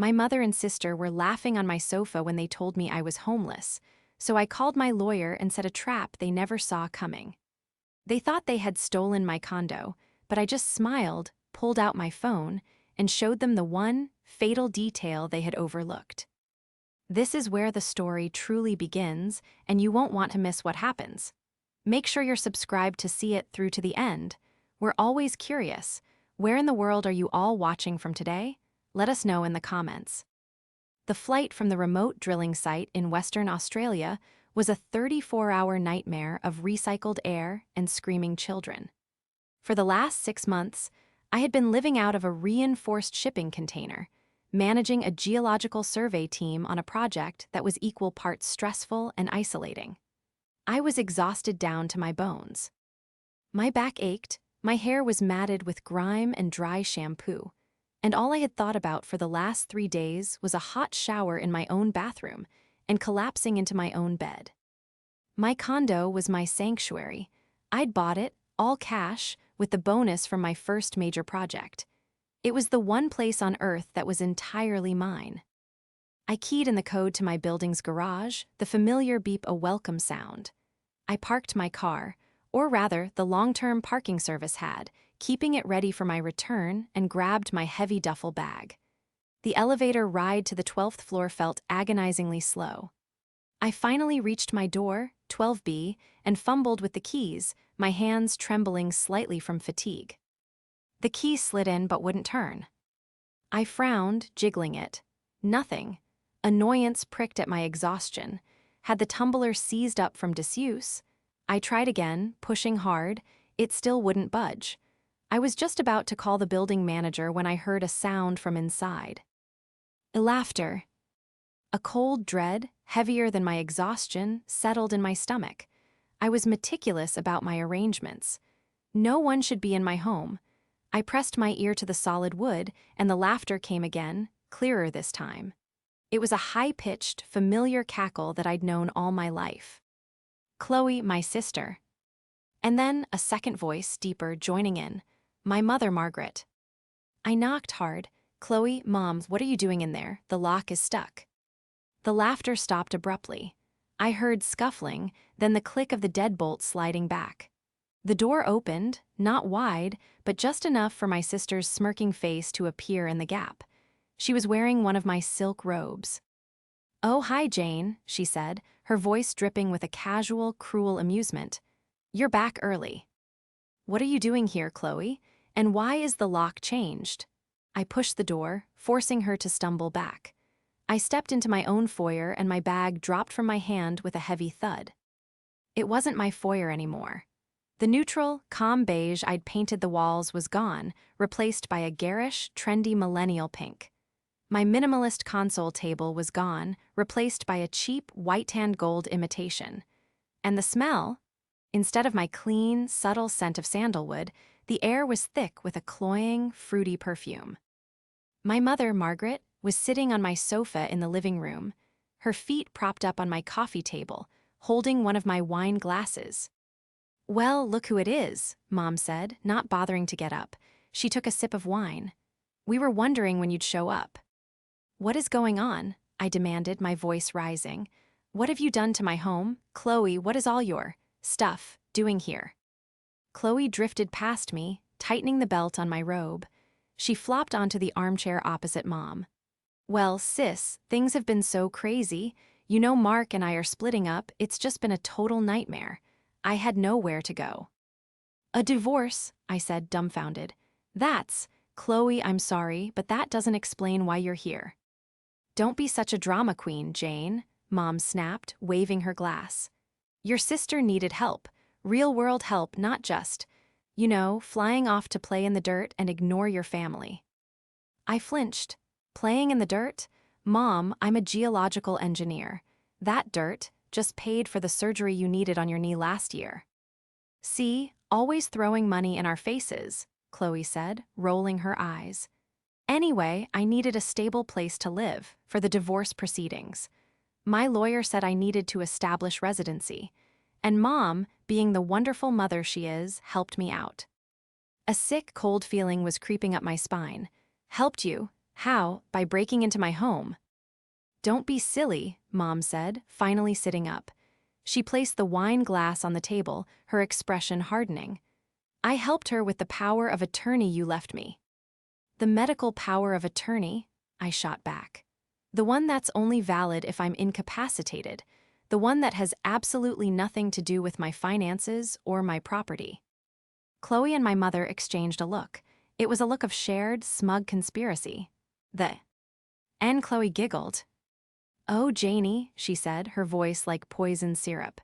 My mother and sister were laughing on my sofa when they told me I was homeless, so I called my lawyer and set a trap they never saw coming. They thought they had stolen my condo, but I just smiled, pulled out my phone, and showed them the one fatal detail they had overlooked. This is where the story truly begins, and you won't want to miss what happens. Make sure you're subscribed to see it through to the end. We're always curious. Where in the world are you all watching from today? Let us know in the comments. The flight from the remote drilling site in Western Australia was a 34-hour nightmare of recycled air and screaming children. For the last 6 months, I had been living out of a reinforced shipping container, managing a geological survey team on a project that was equal parts stressful and isolating. I was exhausted down to my bones. My back ached, my hair was matted with grime and dry shampoo, and all I had thought about for the last 3 days was a hot shower in my own bathroom and collapsing into my own bed. My condo was my sanctuary. I'd bought it, all cash, with the bonus from my first major project. It was the one place on Earth that was entirely mine. I keyed in the code to my building's garage, the familiar beep a welcome sound. I parked my car, or rather, the long-term parking service had, keeping it ready for my return, and grabbed my heavy duffel bag. The elevator ride to the 12th floor felt agonizingly slow. I finally reached my door, 12B, and fumbled with the keys, my hands trembling slightly from fatigue. The key slid in but wouldn't turn. I frowned, jiggling it. Nothing. Annoyance pricked at my exhaustion. Had the tumbler seized up from disuse? I tried again, pushing hard. It still wouldn't budge. I was just about to call the building manager when I heard a sound from inside. Laughter. A cold dread, heavier than my exhaustion, settled in my stomach. I was meticulous about my arrangements. No one should be in my home. I pressed my ear to the solid wood, and the laughter came again, clearer this time. It was a high-pitched, familiar cackle that I'd known all my life. Chloe, my sister. And then a second voice, deeper, joining in. My mother, Margaret. I knocked hard. Chloe, Mom, what are you doing in there? The lock is stuck. The laughter stopped abruptly. I heard scuffling, then the click of the deadbolt sliding back. The door opened, not wide, but just enough for my sister's smirking face to appear in the gap. She was wearing one of my silk robes. "Oh, hi, Jane," she said, her voice dripping with a casual, cruel amusement. "You're back early." "What are you doing here, Chloe? And why is the lock changed?" I pushed the door, forcing her to stumble back. I stepped into my own foyer and my bag dropped from my hand with a heavy thud. It wasn't my foyer anymore. The neutral, calm beige I'd painted the walls was gone, replaced by a garish, trendy millennial pink. My minimalist console table was gone, replaced by a cheap, white-tanned gold imitation. And the smell? Instead of my clean, subtle scent of sandalwood, the air was thick with a cloying, fruity perfume. My mother, Margaret, was sitting on my sofa in the living room, her feet propped up on my coffee table, holding one of my wine glasses. "Well, look who it is," Mom said, not bothering to get up. She took a sip of wine. "We were wondering when you'd show up." "What is going on?" I demanded, my voice rising. "What have you done to my home? Chloe, what is all your stuff doing here?" Chloe drifted past me, tightening the belt on my robe. She flopped onto the armchair opposite Mom. "Well, sis, things have been so crazy. You know Mark and I are splitting up. It's just been a total nightmare. I had nowhere to go." "A divorce," I said, dumbfounded. Chloe, I'm sorry, but that doesn't explain why you're here." "Don't be such a drama queen, Jane," Mom snapped, waving her glass. "Your sister needed help, real-world help, not just, flying off to play in the dirt and ignore your family." I flinched. "Playing in the dirt? Mom, I'm a geological engineer. That dirt just paid for the surgery you needed on your knee last year." "See, always throwing money in our faces," Chloe said, rolling her eyes. "Anyway, I needed a stable place to live for the divorce proceedings. My lawyer said I needed to establish residency, and Mom, being the wonderful mother she is, helped me out." A sick, cold feeling was creeping up my spine. "Helped you? How? By breaking into my home. Don't be silly, Mom said, finally sitting up. She placed the wine glass on the table, her expression hardening. I helped her with the power of attorney you left me. The medical power of attorney? I shot back. The one that's only valid if I'm incapacitated. The one that has absolutely nothing to do with my finances or my property. Chloe and my mother exchanged a look. It was a look of shared, smug conspiracy. And Chloe giggled. Oh, Janie, she said, her voice like poison syrup.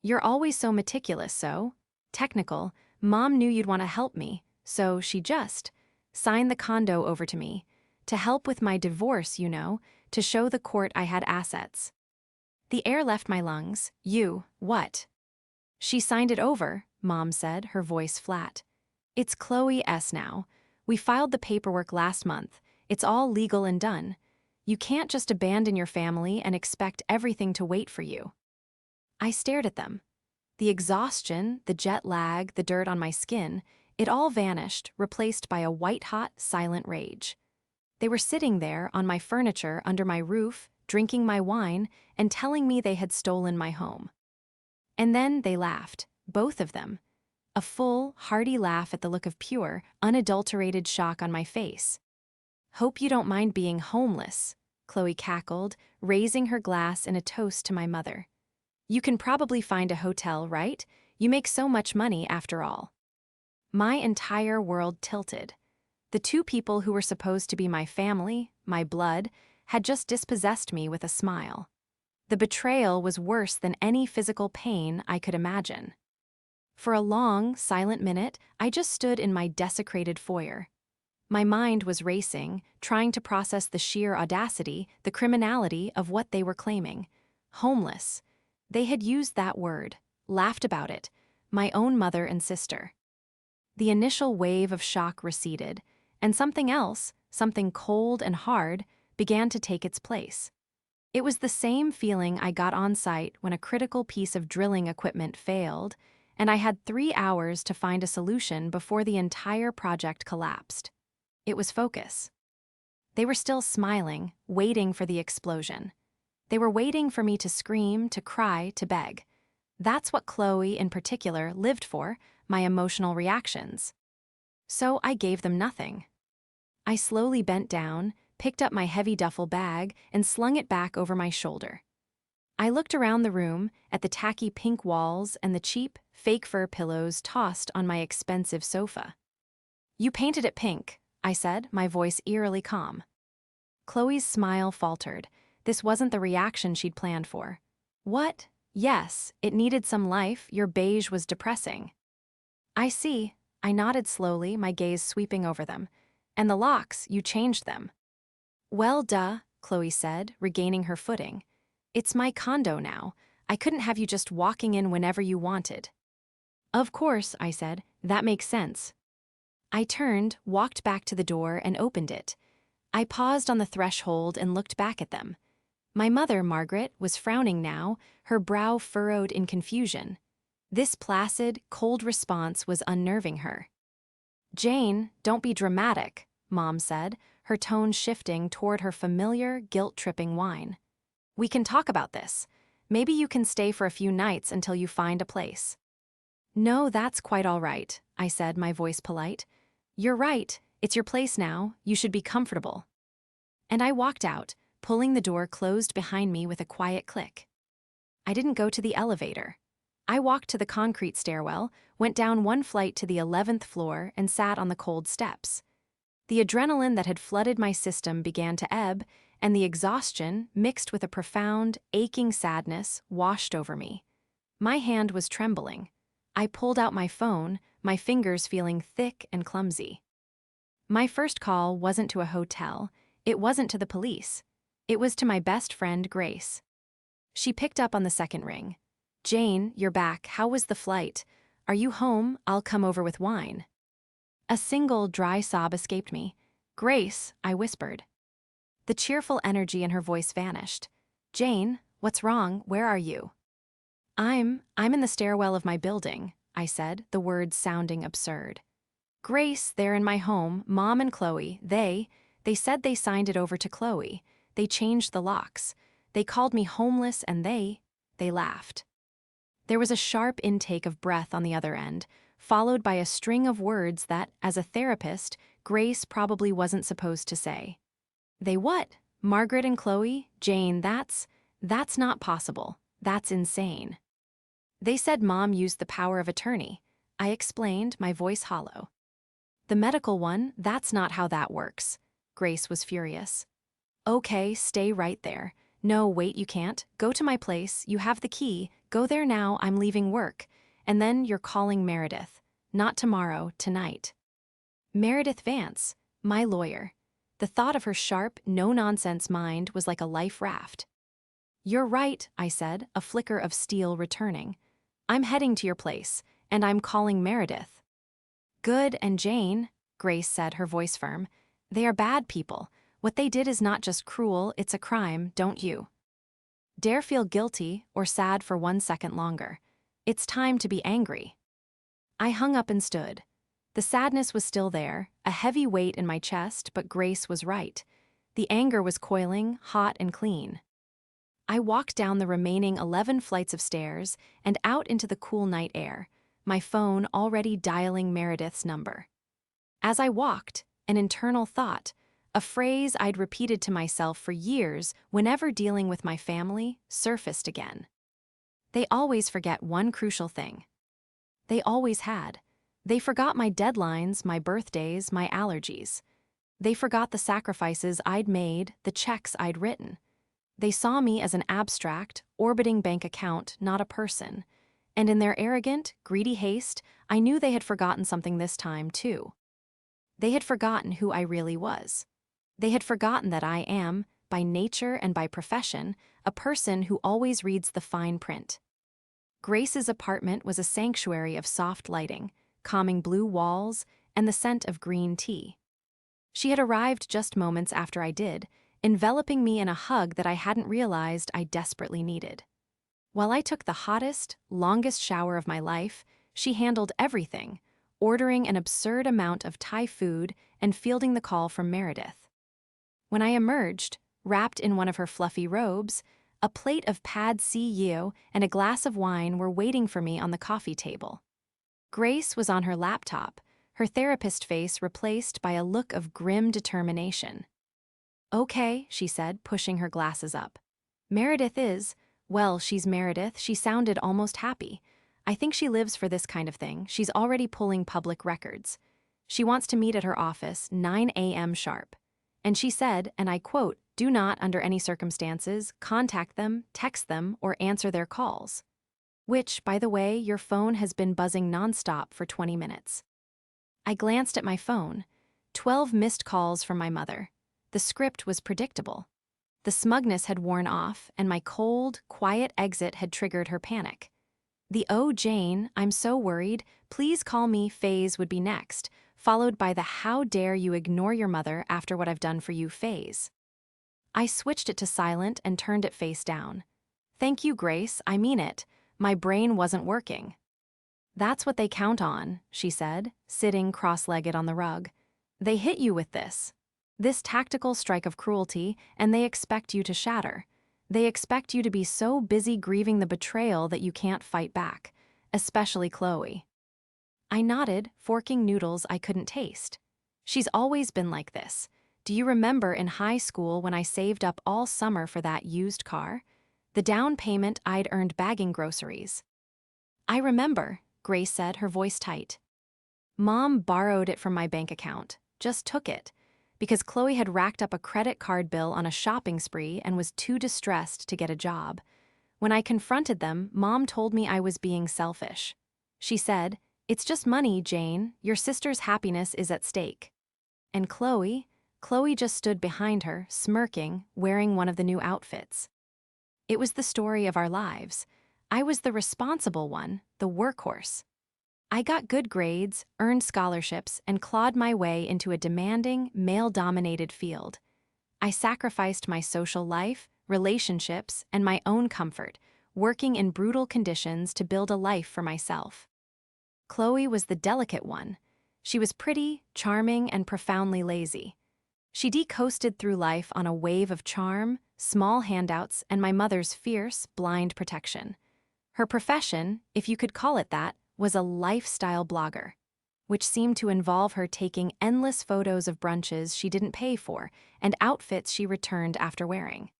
You're always so meticulous, so technical. Mom knew you'd want to help me, so she just signed the condo over to me. To help with my divorce, you know, to show the court I had assets. The air left my lungs. What? She signed it over, Mom said, her voice flat. It's Chloe S. now. We filed the paperwork last month. It's all legal and done. You can't just abandon your family and expect everything to wait for you. I stared at them. The exhaustion, the jet lag, the dirt on my skin, it all vanished, replaced by a white-hot, silent rage. They were sitting there on my furniture under my roof, drinking my wine, and telling me they had stolen my home. And then they laughed, both of them. A full, hearty laugh at the look of pure, unadulterated shock on my face. Hope you don't mind being homeless, Chloe cackled, raising her glass in a toast to my mother. You can probably find a hotel, right? You make so much money after all. My entire world tilted. The two people who were supposed to be my family, my blood, had just dispossessed me with a smile. The betrayal was worse than any physical pain I could imagine. For a long, silent minute, I just stood in my desecrated foyer. My mind was racing, trying to process the sheer audacity, the criminality of what they were claiming. Homeless. They had used that word, laughed about it, my own mother and sister. The initial wave of shock receded, and something else, something cold and hard, began to take its place. It was the same feeling I got on site when a critical piece of drilling equipment failed, and I had 3 hours to find a solution before the entire project collapsed. It was focus. They were still smiling, waiting for the explosion. They were waiting for me to scream, to cry, to beg. That's what Chloe, in particular, lived for, my emotional reactions. So I gave them nothing. I slowly bent down, picked up my heavy duffel bag, and slung it back over my shoulder. I looked around the room, at the tacky pink walls and the cheap, fake fur pillows tossed on my expensive sofa. You painted it pink, I said, my voice eerily calm. Chloe's smile faltered. This wasn't the reaction she'd planned for. What? Yes, it needed some life. Your beige was depressing. I see. I nodded slowly, my gaze sweeping over them. And the locks, you changed them. Well, duh, Chloe said, regaining her footing. It's my condo now. I couldn't have you just walking in whenever you wanted. Of course, I said. That makes sense. I turned, walked back to the door, and opened it. I paused on the threshold and looked back at them. My mother, Margaret, was frowning now, her brow furrowed in confusion. This placid, cold response was unnerving her. Jane, don't be dramatic, Mom said, her tone shifting toward her familiar, guilt-tripping whine. We can talk about this. Maybe you can stay for a few nights until you find a place. No, that's quite all right, I said, my voice polite. You're right, it's your place now, you should be comfortable. And I walked out, pulling the door closed behind me with a quiet click. I didn't go to the elevator. I walked to the concrete stairwell, went down one flight to the 11th floor, and sat on the cold steps. The adrenaline that had flooded my system began to ebb, and the exhaustion, mixed with a profound, aching sadness, washed over me. My hand was trembling. I pulled out my phone, my fingers feeling thick and clumsy. My first call wasn't to a hotel. It wasn't to the police. It was to my best friend, Grace. She picked up on the second ring. Jane, you're back. How was the flight? Are you home? I'll come over with wine. A single dry sob escaped me. Grace, I whispered. The cheerful energy in her voice vanished. Jane, what's wrong? Where are you? I'm in the stairwell of my building, I said, the words sounding absurd. Grace, they're in my home, Mom and Chloe, they They said they signed it over to Chloe. They changed the locks. They called me homeless and they laughed. There was a sharp intake of breath on the other end, followed by a string of words that, as a therapist, Grace probably wasn't supposed to say. They what? Margaret and Chloe? Jane, that's not possible. That's insane. They said Mom used the power of attorney. I explained, my voice hollow. The medical one, that's not how that works. Grace was furious. Okay, stay right there. No, wait, you can't. Go to my place, you have the key. Go there now, I'm leaving work. And then you're calling Meredith. Not tomorrow, tonight. Meredith Vance, my lawyer. The thought of her sharp, no-nonsense mind was like a life raft. You're right, I said, a flicker of steel returning. I'm heading to your place, and I'm calling Meredith. Good, and Jane, Grace said, her voice firm. They are bad people. What they did is not just cruel, it's a crime, don't you dare feel guilty or sad for 1 second longer. It's time to be angry. I hung up and stood. The sadness was still there, a heavy weight in my chest, but Grace was right. The anger was coiling, hot and clean. I walked down the remaining 11 flights of stairs and out into the cool night air, my phone already dialing Meredith's number. As I walked, an internal thought, a phrase I'd repeated to myself for years whenever dealing with my family, surfaced again. They always forget one crucial thing. They always had. They forgot my deadlines, my birthdays, my allergies. They forgot the sacrifices I'd made, the checks I'd written. They saw me as an abstract, orbiting bank account, not a person. And in their arrogant, greedy haste, I knew they had forgotten something this time, too. They had forgotten who I really was. They had forgotten that I am, by nature and by profession, a person who always reads the fine print. Grace's apartment was a sanctuary of soft lighting, calming blue walls, and the scent of green tea. She had arrived just moments after I did, enveloping me in a hug that I hadn't realized I desperately needed. While I took the hottest, longest shower of my life, she handled everything, ordering an absurd amount of Thai food and fielding the call from Meredith. When I emerged, wrapped in one of her fluffy robes, a plate of pad see ew and a glass of wine were waiting for me on the coffee table. Grace was on her laptop, her therapist face replaced by a look of grim determination. Okay, she said, pushing her glasses up. Meredith is, well, she's Meredith, she sounded almost happy. I think she lives for this kind of thing, she's already pulling public records. She wants to meet at her office, 9 a.m. sharp. And she said, and I quote, do not, under any circumstances, contact them, text them, or answer their calls. Which, by the way, your phone has been buzzing nonstop for 20 minutes. I glanced at my phone. 12 missed calls from my mother. The script was predictable. The smugness had worn off, and my cold, quiet exit had triggered her panic. The "Oh, Jane, I'm so worried, please call me" phase would be next, followed by the "How dare you ignore your mother after what I've done for you" phase. I switched it to silent and turned it face down. Thank you, Grace, I mean it. My brain wasn't working. That's what they count on, she said, sitting cross-legged on the rug. They hit you with this tactical strike of cruelty, and they expect you to shatter. They expect you to be so busy grieving the betrayal that you can't fight back, especially Chloe. I nodded, forking noodles I couldn't taste. She's always been like this. Do you remember in high school when I saved up all summer for that used car? The down payment I'd earned bagging groceries. I remember, Grace said, her voice tight. Mom borrowed it from my bank account, just took it, because Chloe had racked up a credit card bill on a shopping spree and was too distressed to get a job. When I confronted them, Mom told me I was being selfish. She said, "It's just money, Jane. Your sister's happiness is at stake." And Chloe just stood behind her, smirking, wearing one of the new outfits. It was the story of our lives. I was the responsible one, the workhorse. I got good grades, earned scholarships, and clawed my way into a demanding, male-dominated field. I sacrificed my social life, relationships, and my own comfort, working in brutal conditions to build a life for myself. Chloe was the delicate one. She was pretty, charming, and profoundly lazy. She de-coasted through life on a wave of charm, small handouts, and my mother's fierce, blind protection. Her profession, if you could call it that, was a lifestyle blogger, which seemed to involve her taking endless photos of brunches she didn't pay for and outfits she returned after wearing.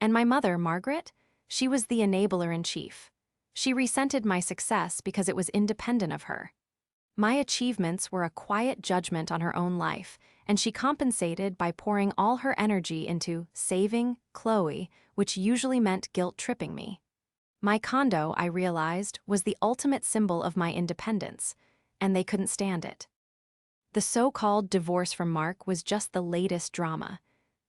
And my mother, Margaret, she was the enabler-in-chief. She resented my success because it was independent of her. My achievements were a quiet judgment on her own life, and she compensated by pouring all her energy into saving Chloe, which usually meant guilt-tripping me. My condo, I realized, was the ultimate symbol of my independence, and they couldn't stand it. The so-called divorce from Mark was just the latest drama.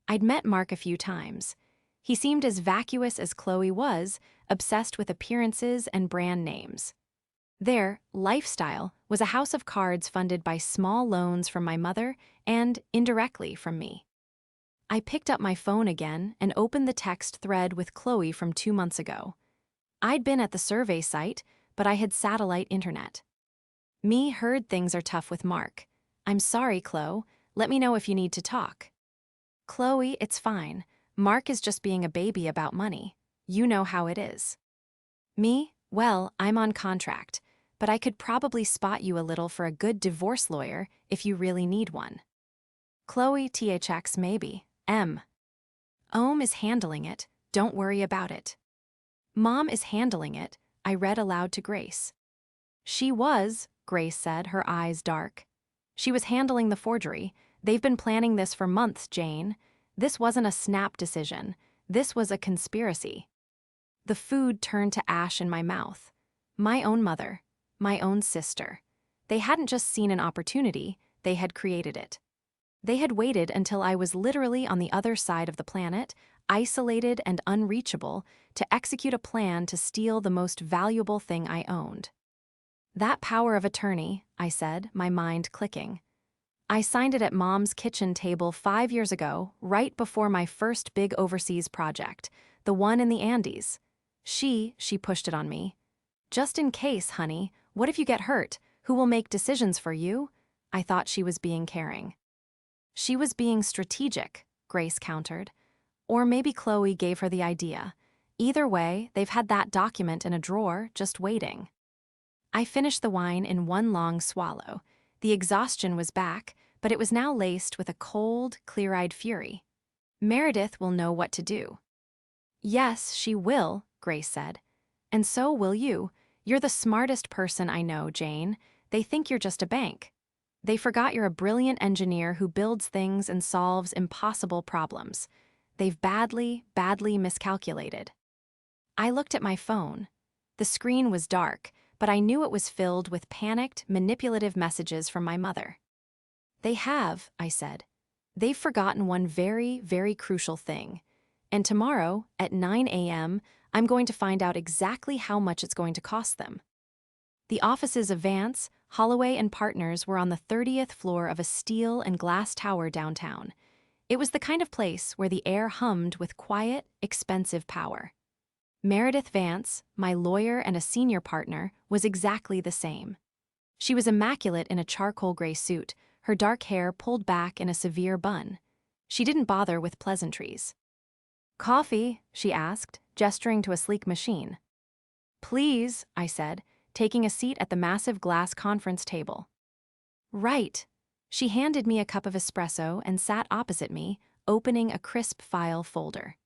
I'd met Mark a few times. He seemed as vacuous as Chloe was, obsessed with appearances and brand names. Their lifestyle was a house of cards funded by small loans from my mother and, indirectly, from me. I picked up my phone again and opened the text thread with Chloe from 2 months ago. I'd been at the survey site, but I had satellite internet. Me heard things are tough with Mark. I'm sorry, Chloe. Let me know if you need to talk. Chloe, it's fine. Mark is just being a baby about money. You know how it is. Me? Well, I'm on contract, but I could probably spot you a little for a good divorce lawyer if you really need one. Chloe, THX maybe. M. Ohm is handling it. Don't worry about it. Mom is handling it, I read aloud to Grace. She was, Grace said, her eyes dark. She was handling the forgery. They've been planning this for months, Jane. This wasn't a snap decision. This was a conspiracy. The food turned to ash in my mouth. My own mother, my own sister. They hadn't just seen an opportunity, they had created it. They had waited until I was literally on the other side of the planet, isolated and unreachable, to execute a plan to steal the most valuable thing I owned. That power of attorney, I said, my mind clicking. I signed it at Mom's kitchen table 5 years ago, right before my first big overseas project, the one in the Andes. She pushed it on me. Just in case, honey, what if you get hurt? Who will make decisions for you? I thought she was being caring. She was being strategic, Grace countered. Or maybe Chloe gave her the idea. Either way, they've had that document in a drawer, just waiting. I finished the wine in one long swallow. The exhaustion was back, but it was now laced with a cold, clear-eyed fury. Meredith will know what to do. Yes, she will, Grace said. And so will you. You're the smartest person I know, Jane. They think you're just a bank. They forgot you're a brilliant engineer who builds things and solves impossible problems. They've badly miscalculated. I looked at my phone. The screen was dark, but I knew it was filled with panicked, manipulative messages from my mother. They have, I said. They've forgotten one very, very crucial thing. And tomorrow, at 9 a.m., I'm going to find out exactly how much it's going to cost them. The offices of Vance, Holloway and Partners were on the 30th floor of a steel and glass tower downtown. It was the kind of place where the air hummed with quiet, expensive power. Meredith Vance, my lawyer and a senior partner, was exactly the same. She was immaculate in a charcoal gray suit, her dark hair pulled back in a severe bun. She didn't bother with pleasantries. Coffee, she asked, gesturing to a sleek machine. Please, I said, taking a seat at the massive glass conference table. Right. She handed me a cup of espresso and sat opposite me, opening a crisp file folder.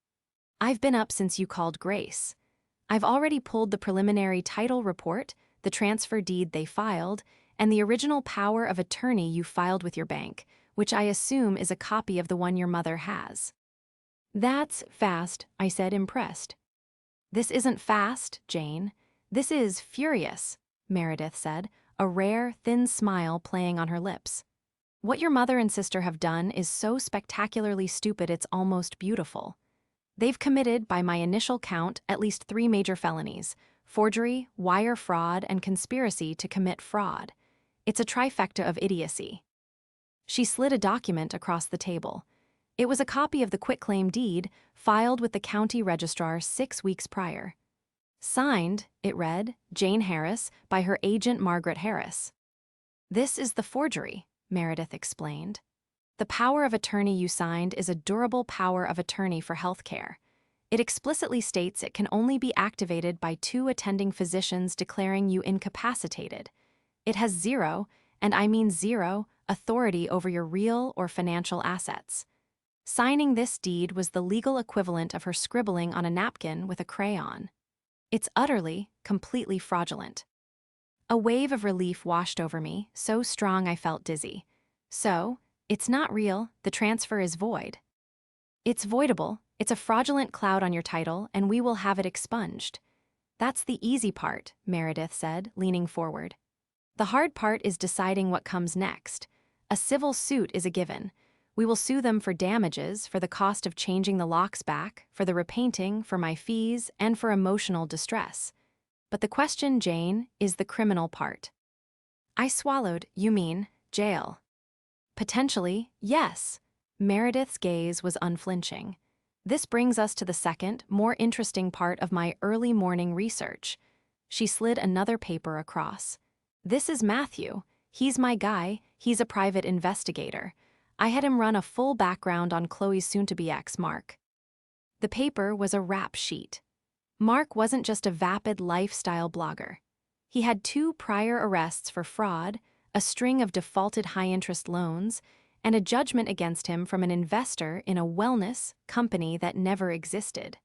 I've been up since you called Grace. I've already pulled the preliminary title report, the transfer deed they filed, and the original power of attorney you filed with your bank, which I assume is a copy of the one your mother has. That's fast, I said, impressed. This isn't fast, Jane. This is furious, Meredith said, a rare, thin smile playing on her lips. What your mother and sister have done is so spectacularly stupid it's almost beautiful. They've committed, by my initial count, at least 3 major felonies: forgery, wire fraud, and conspiracy to commit fraud. It's a trifecta of idiocy. She slid a document across the table. It was a copy of the quitclaim deed filed with the county registrar 6 weeks prior. Signed, it read, Jane Harris, by her agent Margaret Harris. This is the forgery, Meredith explained. The power of attorney you signed is a durable power of attorney for healthcare. It explicitly states it can only be activated by 2 attending physicians declaring you incapacitated. It has zero, and I mean zero, authority over your real or financial assets. Signing this deed was the legal equivalent of her scribbling on a napkin with a crayon. It's utterly, completely fraudulent. A wave of relief washed over me, so strong I felt dizzy. So, it's not real, the transfer is void. It's voidable, it's a fraudulent cloud on your title, and we will have it expunged. That's the easy part, Meredith said, leaning forward. The hard part is deciding what comes next. A civil suit is a given. We will sue them for damages, for the cost of changing the locks back, for the repainting, for my fees, and for emotional distress. But the question, Jane, is the criminal part. I swallowed. You mean, jail? Potentially, yes. Meredith's gaze was unflinching. This brings us to the second, more interesting part of my early morning research. She slid another paper across. This is Matthew. He's my guy. He's a private investigator. I had him run a full background on Chloe's soon-to-be ex, Mark. The paper was a rap sheet. Mark wasn't just a vapid lifestyle blogger. He had 2 prior arrests for fraud, a string of defaulted high-interest loans, and a judgment against him from an investor in a wellness company that never existed.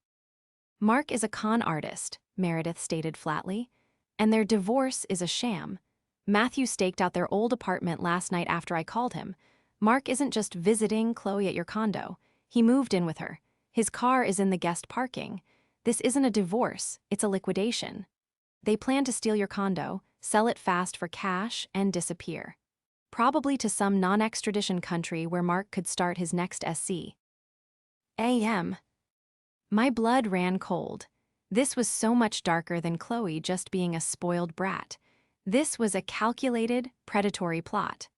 Mark is a con artist, Meredith stated flatly, and their divorce is a sham. Matthew staked out their old apartment last night after I called him. Mark isn't just visiting Chloe at your condo. He moved in with her. His car is in the guest parking. This isn't a divorce, it's a liquidation. They plan to steal your condo, sell it fast for cash, and disappear. Probably to some non-extradition country where Mark could start his next SC. A.M. My blood ran cold. This was so much darker than Chloe just being a spoiled brat. This was a calculated, predatory plot.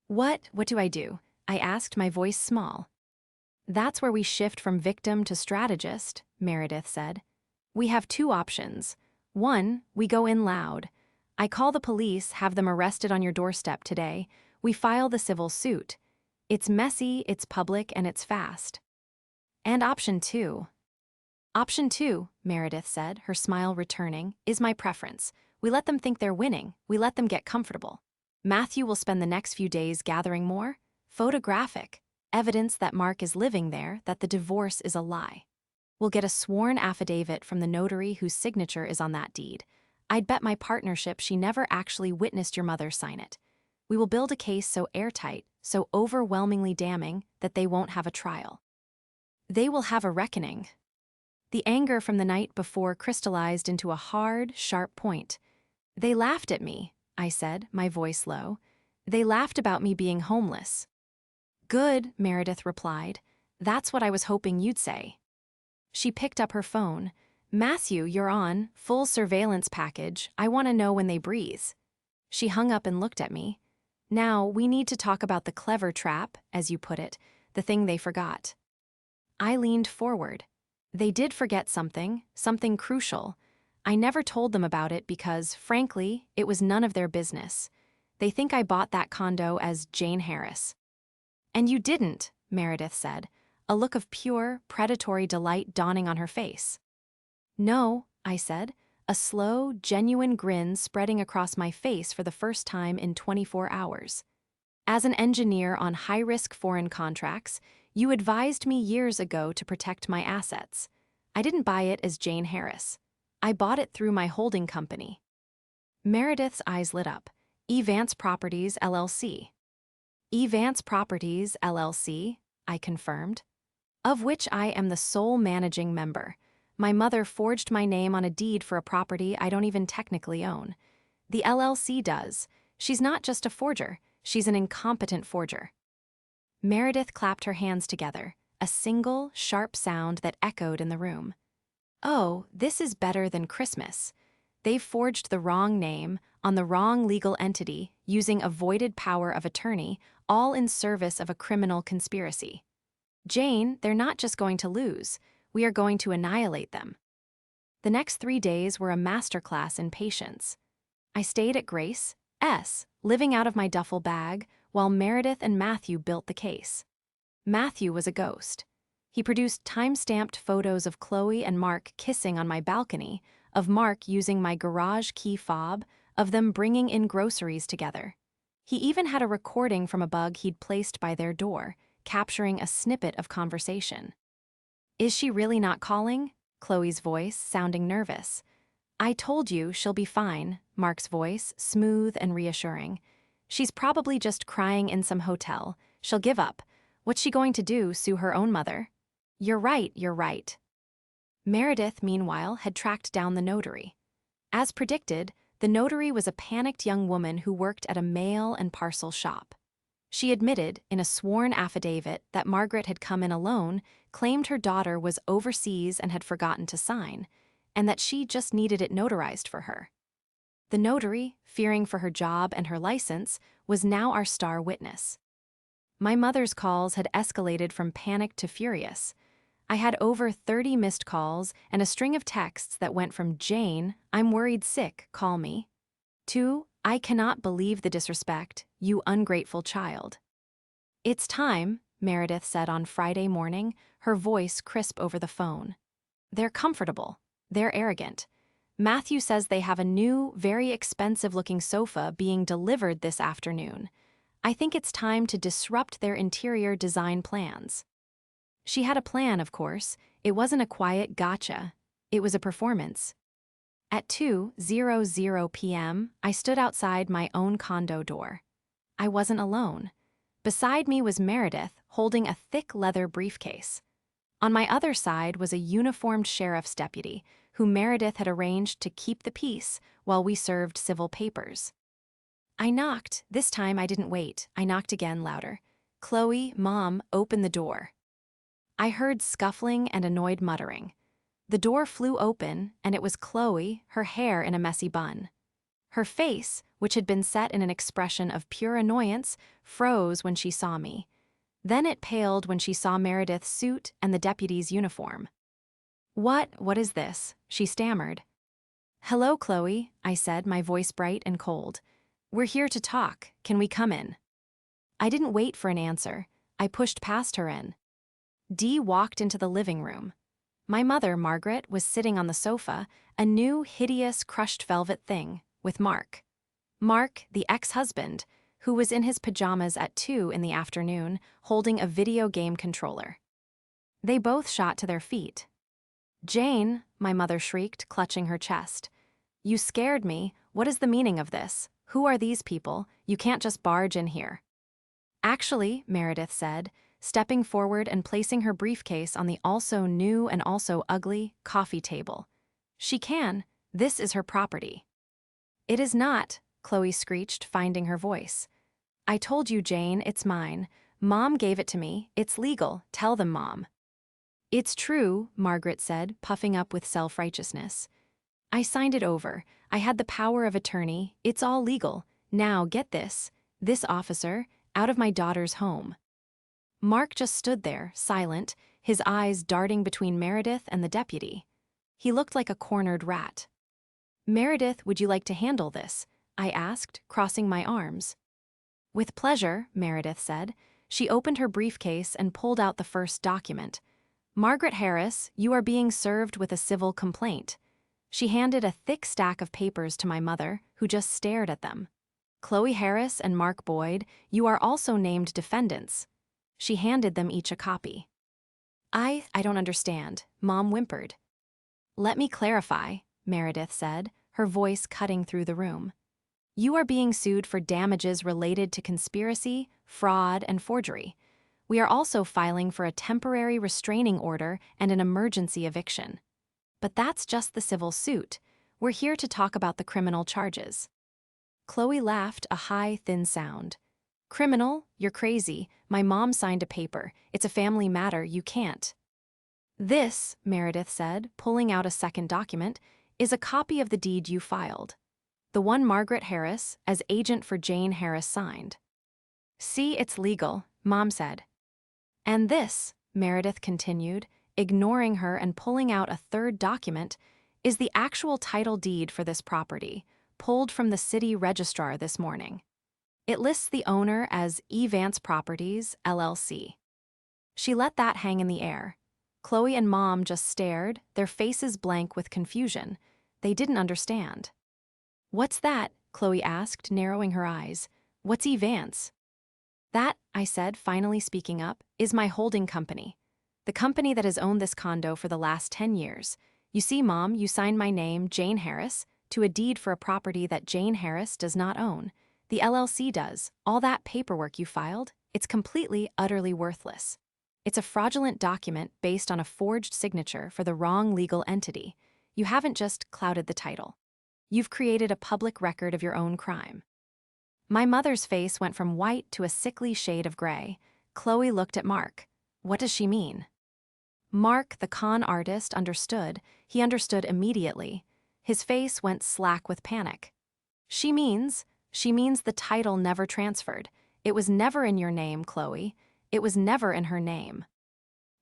What do I do? I asked, my voice small. That's where we shift from victim to strategist, Meredith said. We have 2 options. 1, we go in loud. I call the police, have them arrested on your doorstep today. We file the civil suit. It's messy, it's public, and it's fast. And option 2. Option 2, Meredith said, her smile returning, is my preference. We let them think they're winning. We let them get comfortable. Matthew will spend the next few days gathering more photographic evidence that Mark is living there, that the divorce is a lie. We'll get a sworn affidavit from the notary whose signature is on that deed. I'd bet my partnership she never actually witnessed your mother sign it. We will build a case so airtight, so overwhelmingly damning, that they won't have a trial. They will have a reckoning. The anger from the night before crystallized into a hard, sharp point. They laughed at me, I said, my voice low. They laughed about me being homeless. Good, Meredith replied. That's what I was hoping you'd say. She picked up her phone. Matthew, you're on, full surveillance package. I want to know when they breathe. She hung up and looked at me. Now, we need to talk about the clever trap, as you put it, the thing they forgot. I leaned forward. They did forget something crucial. I never told them about it because, frankly, it was none of their business. They think I bought that condo as Jane Harris. And you didn't, Meredith said, a look of pure, predatory delight dawning on her face. No, I said, a slow, genuine grin spreading across my face for the first time in 24 hours. As an engineer on high-risk foreign contracts, you advised me years ago to protect my assets. I didn't buy it as Jane Harris. I bought it through my holding company. Meredith's eyes lit up. Vance Properties, LLC. Vance Properties, LLC, I confirmed. Of which I am the sole managing member. My mother forged my name on a deed for a property I don't even technically own. The LLC does. She's not just a forger, she's an incompetent forger. Meredith clapped her hands together, a single, sharp sound that echoed in the room. Oh, this is better than Christmas. They've forged the wrong name, on the wrong legal entity, using a voided power of attorney, all in service of a criminal conspiracy. Jane, they're not just going to lose. We are going to annihilate them. The next 3 days were a masterclass in patience. I stayed at Grace S., living out of my duffel bag, while Meredith and Matthew built the case. Matthew was a ghost. He produced time-stamped photos of Chloe and Mark kissing on my balcony, of Mark using my garage key fob, of them bringing in groceries together. He even had a recording from a bug he'd placed by their door, capturing a snippet of conversation. "Is she really not calling?" Chloe's voice, sounding nervous. "I told you she'll be fine," Mark's voice, smooth and reassuring. "She's probably just crying in some hotel. She'll give up. What's she going to do, sue her own mother?" You're right. Meredith, meanwhile, had tracked down the notary. As predicted, the notary was a panicked young woman who worked at a mail and parcel shop. She admitted, in a sworn affidavit, that Margaret had come in alone, claimed her daughter was overseas and had forgotten to sign, and that she just needed it notarized for her. The notary, fearing for her job and her license, was now our star witness. My mother's calls had escalated from panic to furious. I had over 30 missed calls and a string of texts that went from "Jane, I'm worried sick, call me," to "I cannot believe the disrespect, you ungrateful child." "It's time," Meredith said on Friday morning, her voice crisp over the phone. "They're comfortable. They're arrogant. Matthew says they have a new, very expensive-looking sofa being delivered this afternoon. I think it's time to disrupt their interior design plans." She had a plan, of course. It wasn't a quiet gotcha. It was a performance. At 2:00 p.m., I stood outside my own condo door. I wasn't alone. Beside me was Meredith, holding a thick leather briefcase. On my other side was a uniformed sheriff's deputy, who Meredith had arranged to keep the peace while we served civil papers. I knocked. This time I didn't wait. I knocked again, louder. "Chloe, Mom, open the door." I heard scuffling and annoyed muttering. The door flew open, and it was Chloe, her hair in a messy bun. Her face, which had been set in an expression of pure annoyance, froze when she saw me. Then it paled when she saw Meredith's suit and the deputy's uniform. What is this?" she stammered. "Hello, Chloe," I said, my voice bright and cold. "We're here to talk. Can we come in?" I didn't wait for an answer. I pushed past her in. Dee walked into the living room. My mother, Margaret, was sitting on the sofa, a new, hideous, crushed velvet thing, with Mark. Mark, the ex-husband, who was in his pajamas at 2 in the afternoon, holding a video game controller. They both shot to their feet. "Jane," my mother shrieked, clutching her chest. "You scared me. What is the meaning of this? Who are these people? You can't just barge in here." "Actually," Meredith said, stepping forward and placing her briefcase on the also new and also ugly coffee table. "She can. This is her property." "It is not," Chloe screeched, finding her voice. "I told you, Jane, it's mine. Mom gave it to me. It's legal. Tell them, Mom." "It's true," Margaret said, puffing up with self-righteousness. "I signed it over. I had the power of attorney. It's all legal. Now, get this. This officer, out of my daughter's home." Mark just stood there, silent, his eyes darting between Meredith and the deputy. He looked like a cornered rat. "Meredith, would you like to handle this?" I asked, crossing my arms. "With pleasure," Meredith said. She opened her briefcase and pulled out the first document. "Margaret Harris, you are being served with a civil complaint." She handed a thick stack of papers to my mother, who just stared at them. "Chloe Harris and Mark Boyd, you are also named defendants." She handed them each a copy. I don't understand," Mom whimpered. "Let me clarify," Meredith said, her voice cutting through the room. "You are being sued for damages related to conspiracy, fraud, and forgery. We are also filing for a temporary restraining order and an emergency eviction. But that's just the civil suit. We're here to talk about the criminal charges." Chloe laughed, a high, thin sound. "Criminal? You're crazy. My mom signed a paper. It's a family matter. You can't." "This," Meredith said, pulling out a second document, "is a copy of the deed you filed. The one Margaret Harris, as agent for Jane Harris, signed." "See, it's legal," Mom said. "And this," Meredith continued, ignoring her and pulling out a third document, "is the actual title deed for this property, pulled from the city registrar this morning. It lists the owner as E. Vance Properties, LLC. She let that hang in the air. Chloe and Mom just stared, their faces blank with confusion. They didn't understand. "What's that?" Chloe asked, narrowing her eyes. "What's E. Vance?" "That," I said, finally speaking up, "is my holding company. The company that has owned this condo for the last 10 years. You see, Mom, you signed my name, Jane Harris, to a deed for a property that Jane Harris does not own. The LLC does. All that paperwork you filed, it's completely, utterly worthless. It's a fraudulent document based on a forged signature for the wrong legal entity. You haven't just clouded the title. You've created a public record of your own crime." My mother's face went from white to a sickly shade of gray. Chloe looked at Mark. "What does she mean?" Mark, the con artist, understood. He understood immediately. His face went slack with panic. She means the title never transferred. It was never in your name, Chloe. It was never in her name."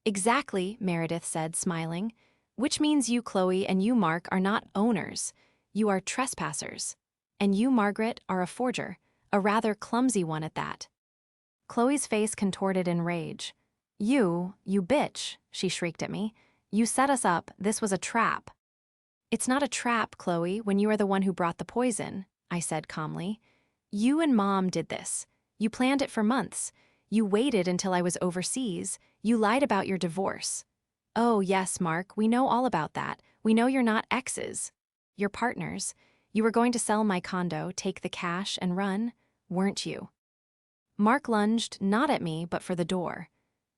"Exactly," Meredith said, smiling. "Which means you, Chloe, and you, Mark, are not owners. You are trespassers. And you, Margaret, are a forger, a rather clumsy one at that." Chloe's face contorted in rage. You bitch," she shrieked at me. "You set us up. This was a trap." "It's not a trap, Chloe, when you are the one who brought the poison," I said calmly. "You and Mom did this. You planned it for months. You waited until I was overseas. You lied about your divorce. Oh, yes, Mark, we know all about that. We know you're not exes. You're partners. You were going to sell my condo, take the cash, and run, weren't you?" Mark lunged, not at me, but for the door.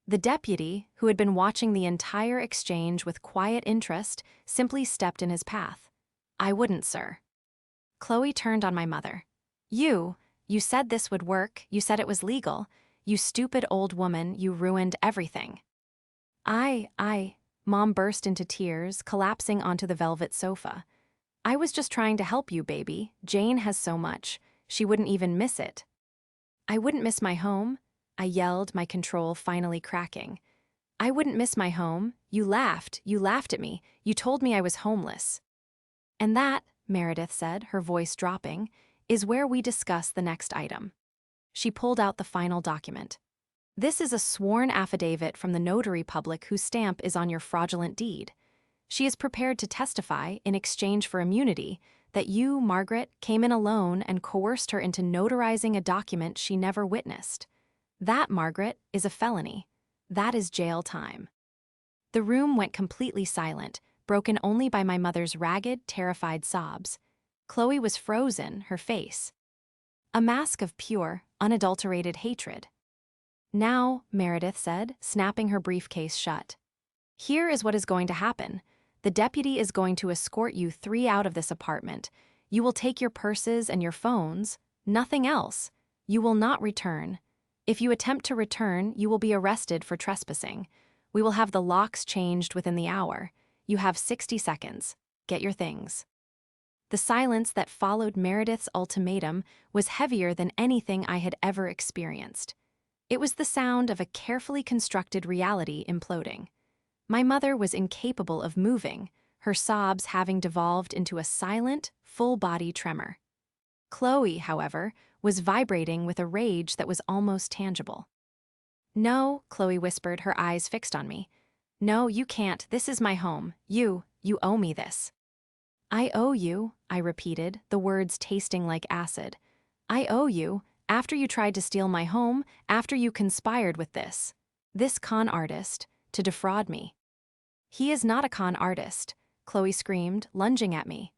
The deputy, who had been watching the entire exchange with quiet interest, simply stepped in his path. "I wouldn't, sir." Chloe turned on my mother. You said this would work. You said it was legal. You stupid old woman, you ruined everything." Mom burst into tears, collapsing onto the velvet sofa. "I was just trying to help you, baby. Jane has so much. She wouldn't even miss it." "I wouldn't miss my home?" I yelled, my control finally cracking. "I wouldn't miss my home. You laughed at me. You told me I was homeless." "And that," Meredith said, her voice dropping, "is where we discuss the next item." She pulled out the final document. "This is a sworn affidavit from the notary public whose stamp is on your fraudulent deed. She is prepared to testify, in exchange for immunity, that you, Margaret, came in alone and coerced her into notarizing a document she never witnessed. That, Margaret, is a felony. That is jail time." The room went completely silent, broken only by my mother's ragged, terrified sobs. Chloe was frozen, her face a mask of pure, unadulterated hatred. "Now," Meredith said, snapping her briefcase shut, "here is what is going to happen. The deputy is going to escort you 3 out of this apartment. You will take your purses and your phones, nothing else. You will not return. If you attempt to return, you will be arrested for trespassing. We will have the locks changed within the hour. You have 60 seconds. Get your things." The silence that followed Meredith's ultimatum was heavier than anything I had ever experienced. It was the sound of a carefully constructed reality imploding. My mother was incapable of moving, her sobs having devolved into a silent, full-body tremor. Chloe, however, was vibrating with a rage that was almost tangible. "No," Chloe whispered, her eyes fixed on me. "No, you can't. This is my home. You owe me this." "I owe you," I repeated, the words tasting like acid. "I owe you, after you tried to steal my home, after you conspired with this con artist, to defraud me." "He is not a con artist," Chloe screamed, lunging at me.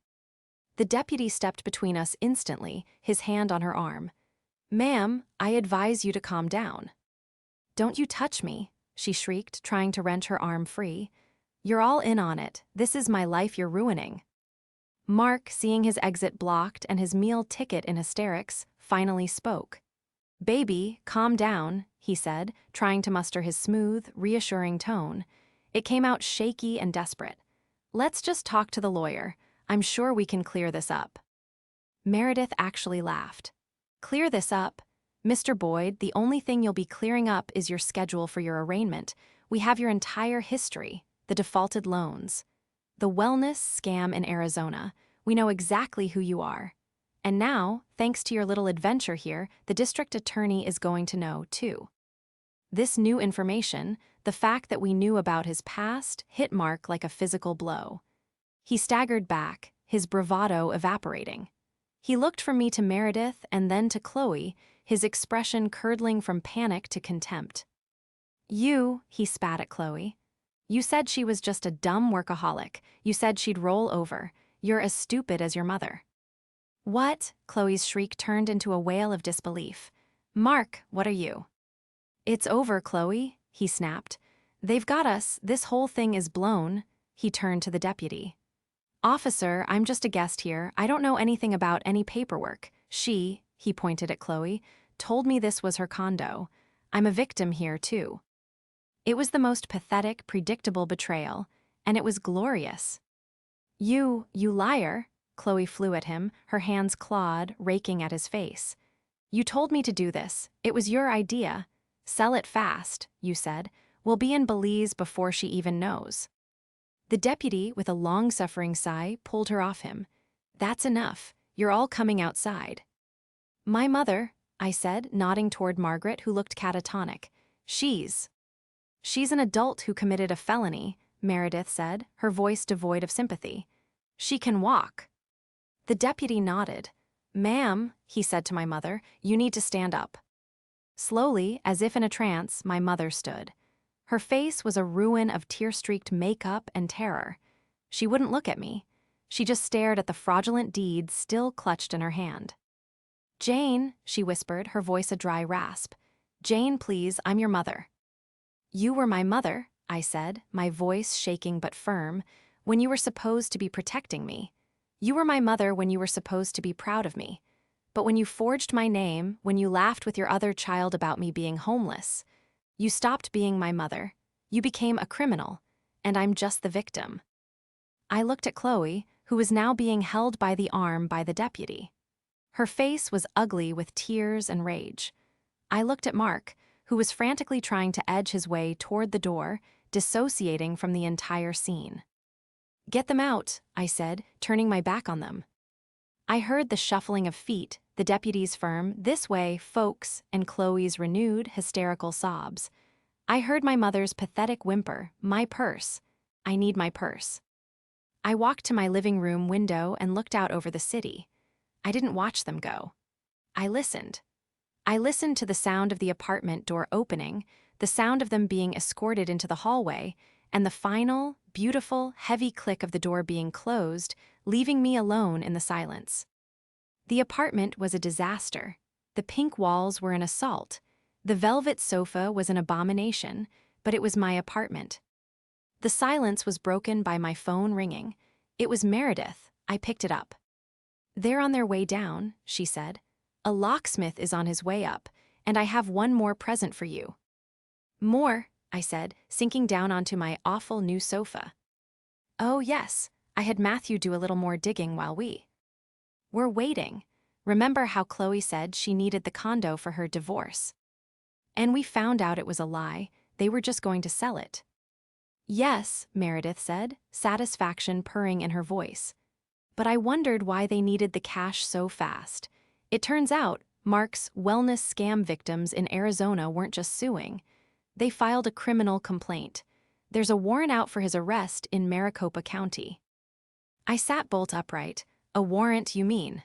The deputy stepped between us instantly, his hand on her arm. "Ma'am, I advise you to calm down." "Don't you touch me," she shrieked, trying to wrench her arm free. "You're all in on it. This is my life you're ruining." Mark, seeing his exit blocked and his meal ticket in hysterics, finally spoke. "Baby, calm down," he said, trying to muster his smooth, reassuring tone. It came out shaky and desperate. "Let's just talk to the lawyer. I'm sure we can clear this up." Meredith actually laughed. "Clear this up? Mr. Boyd, the only thing you'll be clearing up is your schedule for your arraignment. We have your entire history, the defaulted loans. The wellness scam in Arizona. We know exactly who you are. And now, thanks to your little adventure here, the district attorney is going to know, too. This new information, the fact that we knew about his past, hit Mark like a physical blow. He staggered back, his bravado evaporating. He looked from me to Meredith and then to Chloe, his expression curdling from panic to contempt. He spat at Chloe. You said she was just a dumb workaholic. You said she'd roll over. You're as stupid as your mother. What? Chloe's shriek turned into a wail of disbelief. Mark, what are you? It's over, Chloe, he snapped. They've got us, this whole thing is blown. He turned to the deputy. Officer, I'm just a guest here. I don't know anything about any paperwork. She, he pointed at Chloe, told me this was her condo. I'm a victim here, too. It was the most pathetic, predictable betrayal, and it was glorious. You liar, Chloe flew at him, her hands clawed, raking at his face. You told me to do this. It was your idea. Sell it fast, you said. We'll be in Belize before she even knows. The deputy, with a long-suffering sigh, pulled her off him. That's enough. You're all coming outside. My mother, I said, nodding toward Margaret, who looked catatonic. She's an adult who committed a felony, Meredith said, her voice devoid of sympathy. She can walk. The deputy nodded. Ma'am, he said to my mother, you need to stand up. Slowly, as if in a trance, my mother stood. Her face was a ruin of tear-streaked makeup and terror. She wouldn't look at me. She just stared at the fraudulent deed still clutched in her hand. Jane, she whispered, her voice a dry rasp. Jane, please, I'm your mother. You were my mother, I said, my voice shaking but firm, when you were supposed to be protecting me. You were my mother when you were supposed to be proud of me. But when you forged my name, when you laughed with your other child about me being homeless, you stopped being my mother. You became a criminal, and I'm just the victim. I looked at Chloe, who was now being held by the arm by the deputy. Her face was ugly with tears and rage. I looked at Mark, who was frantically trying to edge his way toward the door, dissociating from the entire scene. Get them out, I said, turning my back on them. I heard the shuffling of feet, the deputy's firm, this way, folks, and Chloe's renewed, hysterical sobs. I heard my mother's pathetic whimper, my purse. I need my purse. I walked to my living room window and looked out over the city. I didn't watch them go. I listened. I listened to the sound of the apartment door opening, the sound of them being escorted into the hallway, and the final, beautiful, heavy click of the door being closed, leaving me alone in the silence. The apartment was a disaster. The pink walls were an assault. The velvet sofa was an abomination, but it was my apartment. The silence was broken by my phone ringing. It was Meredith. I picked it up. They're on their way down, she said. A locksmith is on his way up, and I have one more present for you. More, I said, sinking down onto my awful new sofa. Oh, yes, I had Matthew do a little more digging while we're waiting. Remember how Chloe said she needed the condo for her divorce? And we found out it was a lie. They were just going to sell it. Yes, Meredith said, satisfaction purring in her voice. But I wondered why they needed the cash so fast. It turns out Mark's wellness scam victims in Arizona weren't just suing. They filed a criminal complaint. There's a warrant out for his arrest in Maricopa County. I sat bolt upright. A warrant, you mean?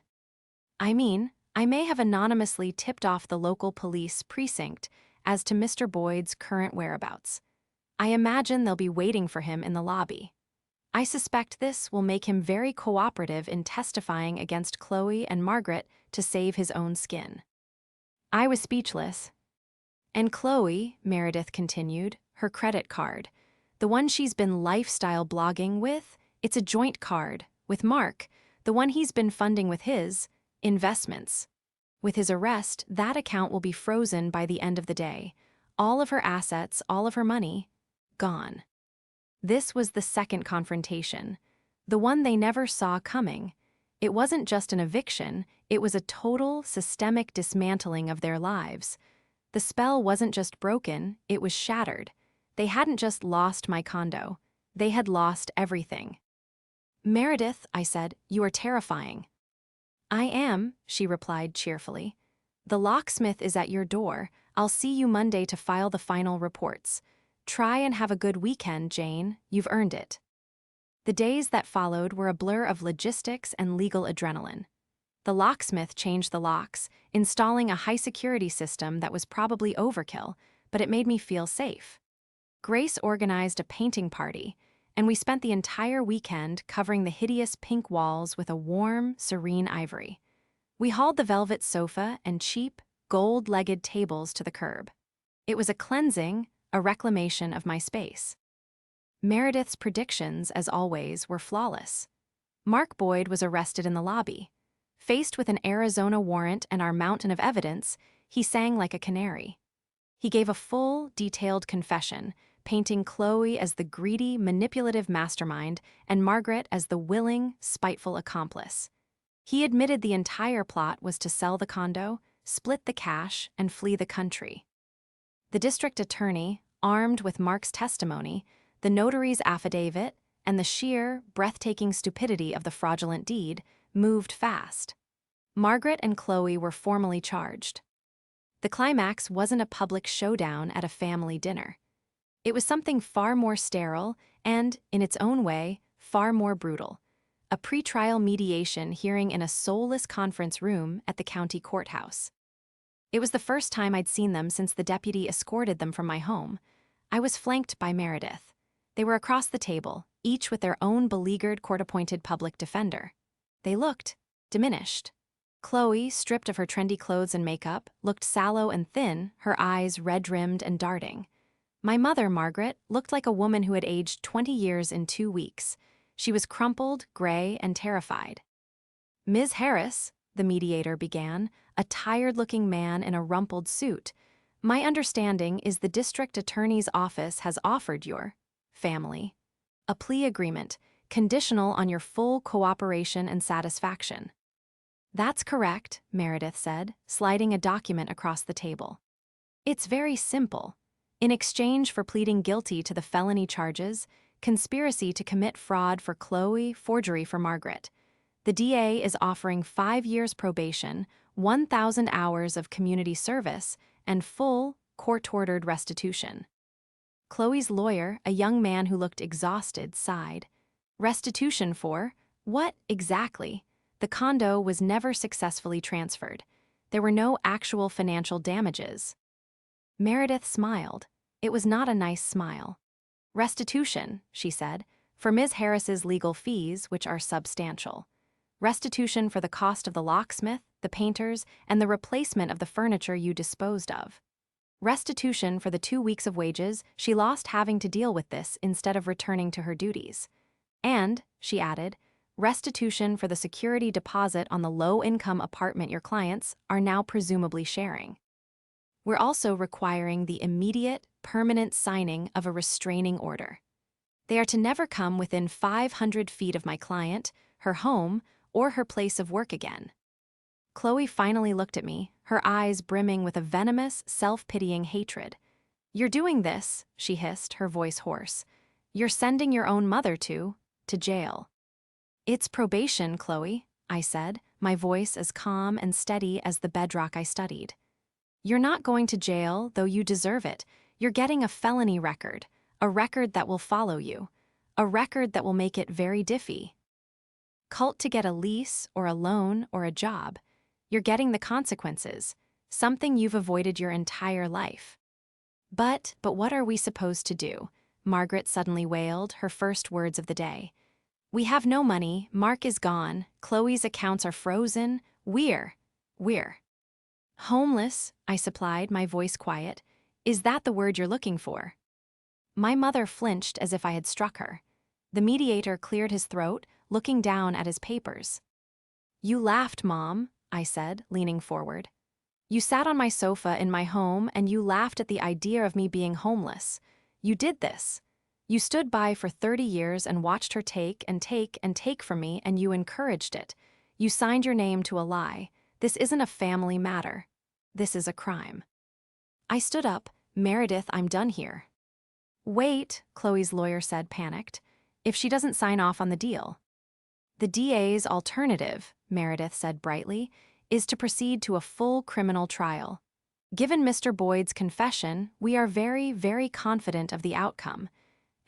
I mean, I may have anonymously tipped off the local police precinct as to Mr. Boyd's current whereabouts. I imagine they'll be waiting for him in the lobby. I suspect this will make him very cooperative in testifying against Chloe and Margaret to save his own skin. I was speechless. And Chloe, Meredith continued, her credit card, the one she's been lifestyle blogging with, it's a joint card, with Mark, the one he's been funding with his investments. With his arrest, that account will be frozen by the end of the day. All of her assets, all of her money, gone. This was the second confrontation, the one they never saw coming. It wasn't just an eviction, it was a total, systemic dismantling of their lives. The spell wasn't just broken, it was shattered. They hadn't just lost my condo, they had lost everything. Meredith, I said, you are terrifying. I am, she replied cheerfully. The locksmith is at your door. I'll see you Monday to file the final reports. Try and have a good weekend, Jane. You've earned it. The days that followed were a blur of logistics and legal adrenaline. The locksmith changed the locks, installing a high-security system that was probably overkill, but it made me feel safe. Grace organized a painting party, and we spent the entire weekend covering the hideous pink walls with a warm, serene ivory. We hauled the velvet sofa and cheap, gold-legged tables to the curb. It was a cleansing, a reclamation of my space. Meredith's predictions, as always, were flawless. Mark Boyd was arrested in the lobby. Faced with an Arizona warrant and our mountain of evidence, he sang like a canary. He gave a full, detailed confession, painting Chloe as the greedy, manipulative mastermind and Margaret as the willing, spiteful accomplice. He admitted the entire plot was to sell the condo, split the cash, and flee the country. The district attorney, armed with Mark's testimony, the notary's affidavit, and the sheer, breathtaking stupidity of the fraudulent deed, moved fast. Margaret and Chloe were formally charged. The climax wasn't a public showdown at a family dinner. It was something far more sterile and, in its own way, far more brutal. A pretrial mediation hearing in a soulless conference room at the county courthouse. It was the first time I'd seen them since the deputy escorted them from my home. I was flanked by Meredith. They were across the table, each with their own beleaguered court-appointed public defender. They looked diminished. Chloe, stripped of her trendy clothes and makeup, looked sallow and thin, her eyes red-rimmed and darting. My mother, Margaret, looked like a woman who had aged 20 years in 2 weeks. She was crumpled, gray, and terrified. Ms. Harris, the mediator began, a tired-looking man in a rumpled suit. My understanding is the district attorney's office has offered your family a plea agreement, conditional on your full cooperation and satisfaction. That's correct, Meredith said, sliding a document across the table. It's very simple. In exchange for pleading guilty to the felony charges, conspiracy to commit fraud for Chloe, forgery for Margaret, the DA is offering 5 years probation, 1,000 hours of community service, and full, court-ordered restitution. Chloe's lawyer, a young man who looked exhausted, sighed. Restitution for what exactly? The condo was never successfully transferred. There were no actual financial damages. Meredith smiled. It was not a nice smile. Restitution, she said, for Ms. Harris's legal fees, which are substantial. Restitution for the cost of the locksmith, the painters, and the replacement of the furniture you disposed of. Restitution for the 2 weeks of wages she lost having to deal with this instead of returning to her duties. And, she added, restitution for the security deposit on the low-income apartment your clients are now presumably sharing. We're also requiring the immediate, permanent signing of a restraining order. They are to never come within 500 feet of my client, her home, or her place of work again. Chloe finally looked at me, her eyes brimming with a venomous, self-pitying hatred. You're doing this, she hissed, her voice hoarse. You're sending your own mother to jail. It's probation, Chloe, I said, my voice as calm and steady as the bedrock I studied. You're not going to jail, though you deserve it. You're getting a felony record, a record that will follow you, a record that will make it very diffy. Cult to get a lease or a loan or a job. You're getting the consequences, something you've avoided your entire life. But what are we supposed to do? Margaret suddenly wailed, her first words of the day. We have no money, Mark is gone, Chloe's accounts are frozen, we're homeless, I supplied, my voice quiet. Is that the word you're looking for? My mother flinched as if I had struck her. The mediator cleared his throat, looking down at his papers. You laughed, Mom, I said, leaning forward. You sat on my sofa in my home and you laughed at the idea of me being homeless. You did this. You stood by for 30 years and watched her take and take and take from me, and you encouraged it. You signed your name to a lie. This isn't a family matter. This is a crime. I stood up. Meredith, I'm done here. Wait, Chloe's lawyer said, panicked. If she doesn't sign off on the deal. The DA's alternative, Meredith said brightly, is to proceed to a full criminal trial. Given Mr. Boyd's confession, we are very, very confident of the outcome.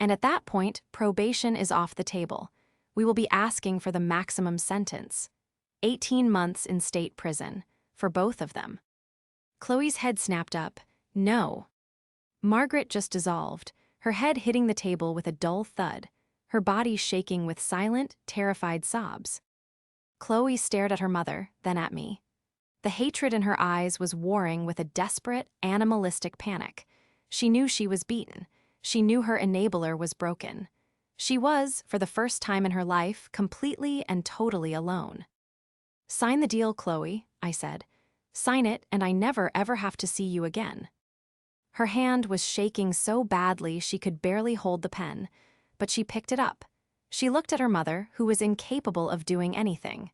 And at that point, probation is off the table. We will be asking for the maximum sentence. 18 months in state prison, for both of them. Chloe's head snapped up. No. Margaret just dissolved, her head hitting the table with a dull thud, her body shaking with silent, terrified sobs. Chloe stared at her mother, then at me. The hatred in her eyes was warring with a desperate, animalistic panic. She knew she was beaten. She knew her enabler was broken. She was, for the first time in her life, completely and totally alone. "Sign the deal, Chloe," I said. "Sign it, and I never ever have to see you again." Her hand was shaking so badly she could barely hold the pen, but she picked it up. She looked at her mother, who was incapable of doing anything.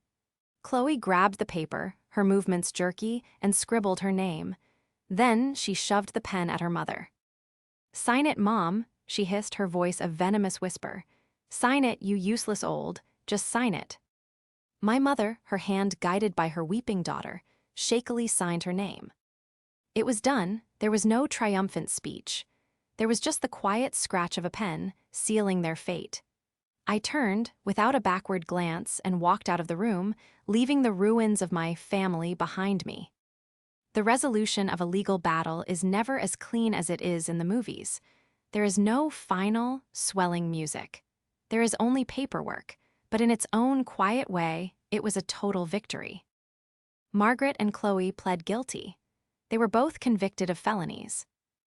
Chloe grabbed the paper, her movements jerky, and scribbled her name. Then she shoved the pen at her mother. "Sign it, Mom," she hissed, her voice a venomous whisper. "Sign it, you useless old. Just sign it." My mother, her hand guided by her weeping daughter, shakily signed her name. It was done. There was no triumphant speech. There was just the quiet scratch of a pen, sealing their fate. I turned, without a backward glance, and walked out of the room, leaving the ruins of my family behind me. The resolution of a legal battle is never as clean as it is in the movies. There is no final, swelling music. There is only paperwork, but in its own quiet way, it was a total victory. Margaret and Chloe pled guilty. They were both convicted of felonies.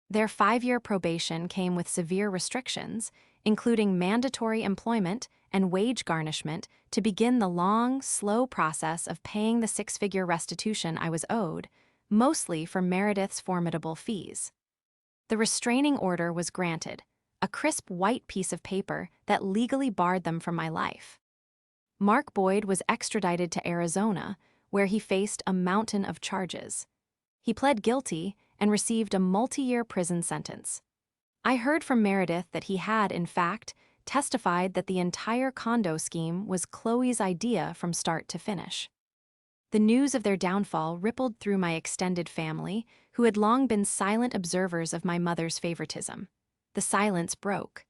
Their 5-year probation came with severe restrictions, including mandatory employment and wage garnishment to begin the long, slow process of paying the 6-figure restitution I was owed, mostly for Meredith's formidable fees. The restraining order was granted, a crisp white piece of paper that legally barred them from my life. Mark Boyd was extradited to Arizona, where he faced a mountain of charges. He pled guilty and received a multi-year prison sentence. I heard from Meredith that he had, in fact, testified that the entire condo scheme was Chloe's idea from start to finish. The news of their downfall rippled through my extended family, who had long been silent observers of my mother's favoritism. The silence broke.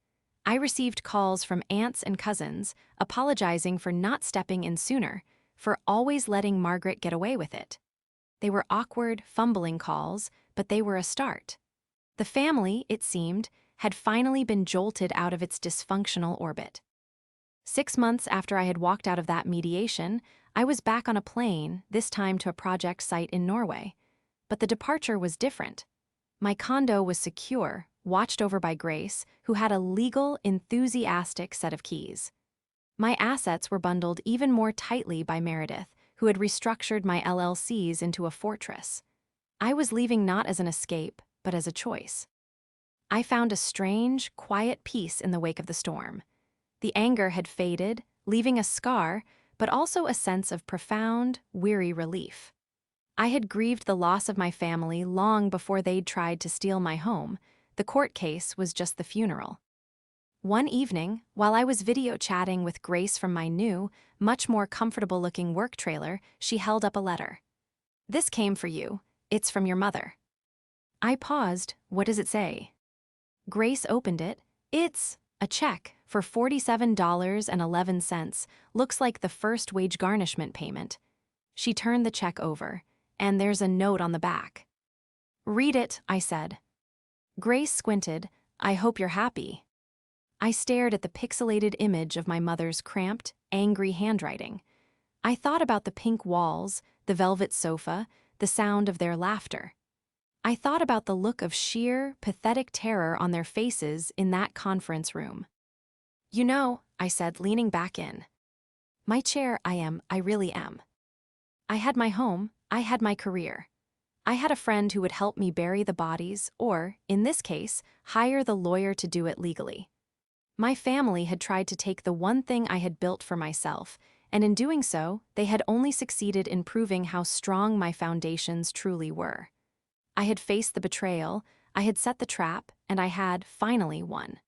I received calls from aunts and cousins, apologizing for not stepping in sooner, for always letting Margaret get away with it. They were awkward, fumbling calls, but they were a start. The family, it seemed, had finally been jolted out of its dysfunctional orbit. 6 months after I had walked out of that mediation, I was back on a plane, this time to a project site in Norway. But the departure was different. My condo was secure, watched over by Grace, who had a legal, enthusiastic set of keys. My assets were bundled even more tightly by Meredith, who had restructured my LLCs into a fortress. I was leaving not as an escape, but as a choice. I found a strange, quiet peace in the wake of the storm. The anger had faded, leaving a scar, but also a sense of profound, weary relief. I had grieved the loss of my family long before they'd tried to steal my home. The court case was just the funeral. One evening, while I was video chatting with Grace from my new, much more comfortable-looking work trailer, she held up a letter. "This came for you. It's from your mother." I paused. What does it say? Grace opened it. It's a check for $47.11. Looks like the first wage garnishment payment. She turned the check over, and there's a note on the back. "Read it," I said. Grace squinted. "I hope you're happy." I stared at the pixelated image of my mother's cramped, angry handwriting. I thought about the pink walls, the velvet sofa, the sound of their laughter. I thought about the look of sheer, pathetic terror on their faces in that conference room. "You know," I said, leaning back in. "My chair, I really am. I had my home, I had my career. I had a friend who would help me bury the bodies or, in this case, hire the lawyer to do it legally. My family had tried to take the one thing I had built for myself, and in doing so, they had only succeeded in proving how strong my foundations truly were. I had faced the betrayal, I had set the trap, and I had, finally, won.